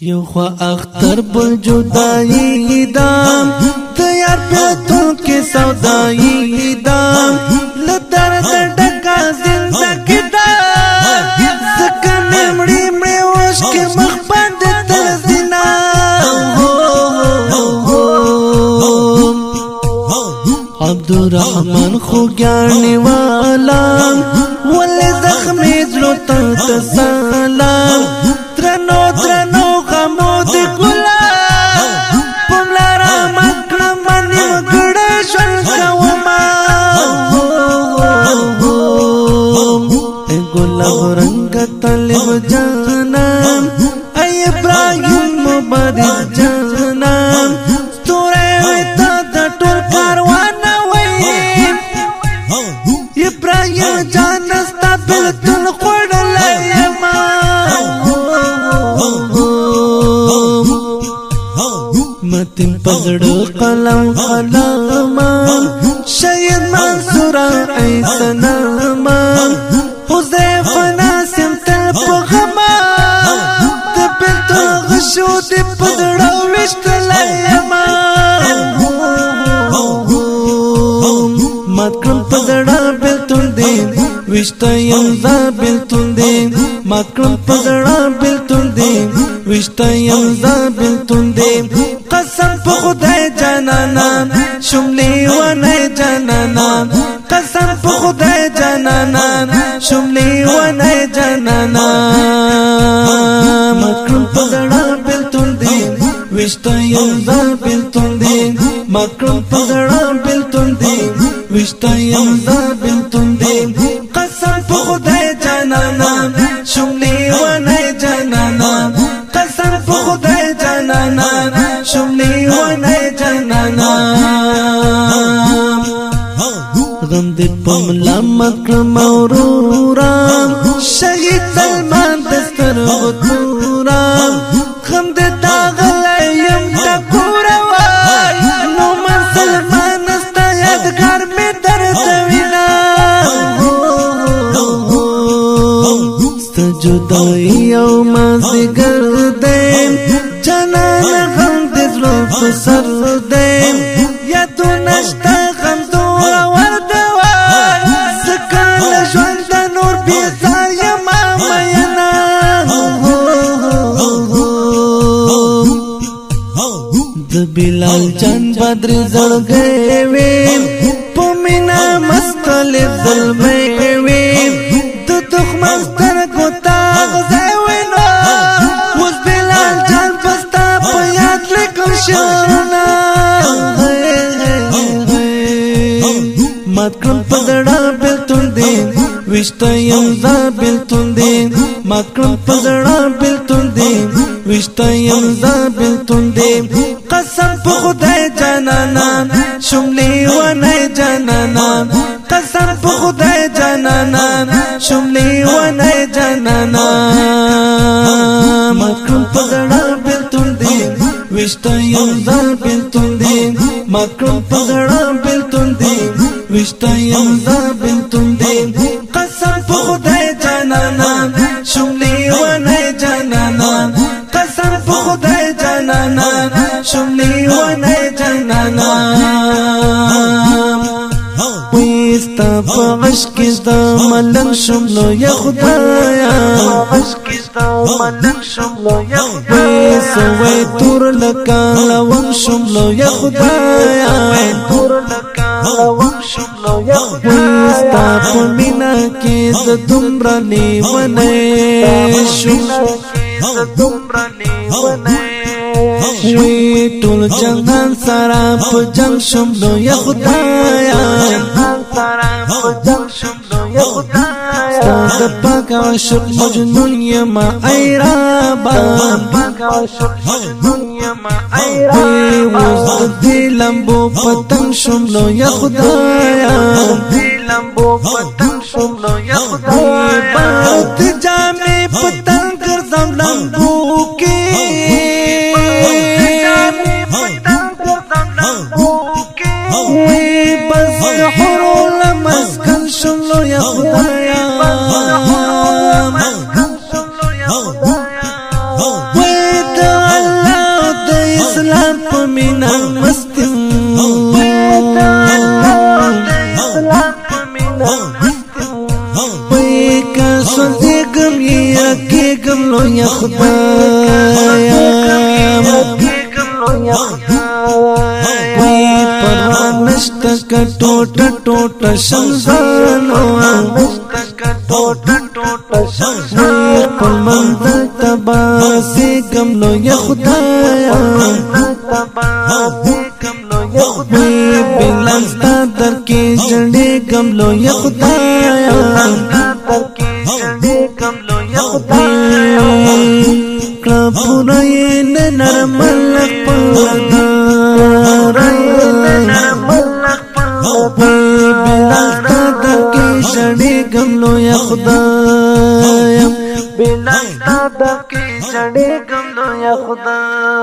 یو خوا اختر بل جدائی دا دیار پیتون کی سودائی دا لدرد ڈکا زندگی دا زکن مڑی مڑی وشک مخبند تلزینا عبدالرحمن خوگیانی والا ولی زخمی زلو تسالا ترنو ترنو غمود گلا پملا رامت کرمانی وگڑا شلکا وما اے گلا رنگ طالب جانا اے ابراہیم مبارک جانا ستورے ویتا دا ٹول کاروانا ویم ابراہیم جانا ستا بلتن خوڑ لیما متن پزڑ قلم قلما شہید منصور ایسناما حذیف ناسم تل پغما دبلت غشو دی پزڑ وشت لیما مکرم پزڑ بلتن دی وشت یمزا بلتن دی مکرم پزڑ بلتن دی وشت یمزا بلتن دی قسم پا خدای جانانا شملی ونی جانانا قسم پا خدای جانانا شملی ونی جانانا مکرم پزڑا بلتن دی وشتا یمزا بلتن دی مکرم پزڑا بلتن دی وشتا یمزا بلتن دی قسم پا خدای جانانا شملی ونی جانانا قسم پا خدای جانانا شملی ونی جانانا غم دی پملا مکرم اورورا شہید سلمان دستر غطورا غم دی داغلیم ٹکورا وای نو من سلمان استا یادگار میں دردوینا ستا جدائی او مازی گردیم جانان غم دی زلو پسر دیم یادو نشتا غم دورا وردوار سکان جوند نور بیزار یما مینا د بلال جان بدر زړ گئے ویم پمینا مستلف ظلمے ویم د دخمستر کو تاغ زیوینو وز بلال جان پستا پیاد لکم شرنا مکرم پزڑا بلتن دی وشتا یمزا بلتن دی مکرم پزڑا بلتن دی وشتا یمزا بلتن دی قسم پا خدای جانانا شملی ونی جانانا قسم پا خدای جانانا شملی ونی جانانا مکرم پزڑا بلتن دی وشتا یمزا بلتن دی مکرم پزڑا بلتن دی وشتا یمزا بلتن دی قسم پا خدای جانانا شملی ونی جانانا قسم پا خدای جانانا شملی ونی جانانا ویستا پا عشقستا ملنگ شملو یا خدایا ویسا وی تور لکا لونگ شملو یا خدایا ویستا پا مینا کی زدمرا لیونے وی ټول جهان سارا په جنگ شملو یا خدایا ستا د پاک عاشق مجنون یما ای رابا وی وز د دی لمبو پتنگ شملو یا خدایا وی بات جامع پتنگ گرزم لمبو کی وی بس حرول مسکن شملو یا خدایا وی دا مینا مستی کا سوزیگم یا کېږم لویه خدایا کوئی پروا نشته که ټوټه ټوټه شم ځانو خپل منزل ته باسېږم لویه خدایا بلال ستا در کې ژړېږم لویه خدایا کړه پوره یې نه نرمل خپل بلال ستا در کې ژړېږم لویه خدایا بلال ستا در کې ژړېږم لویه خدایا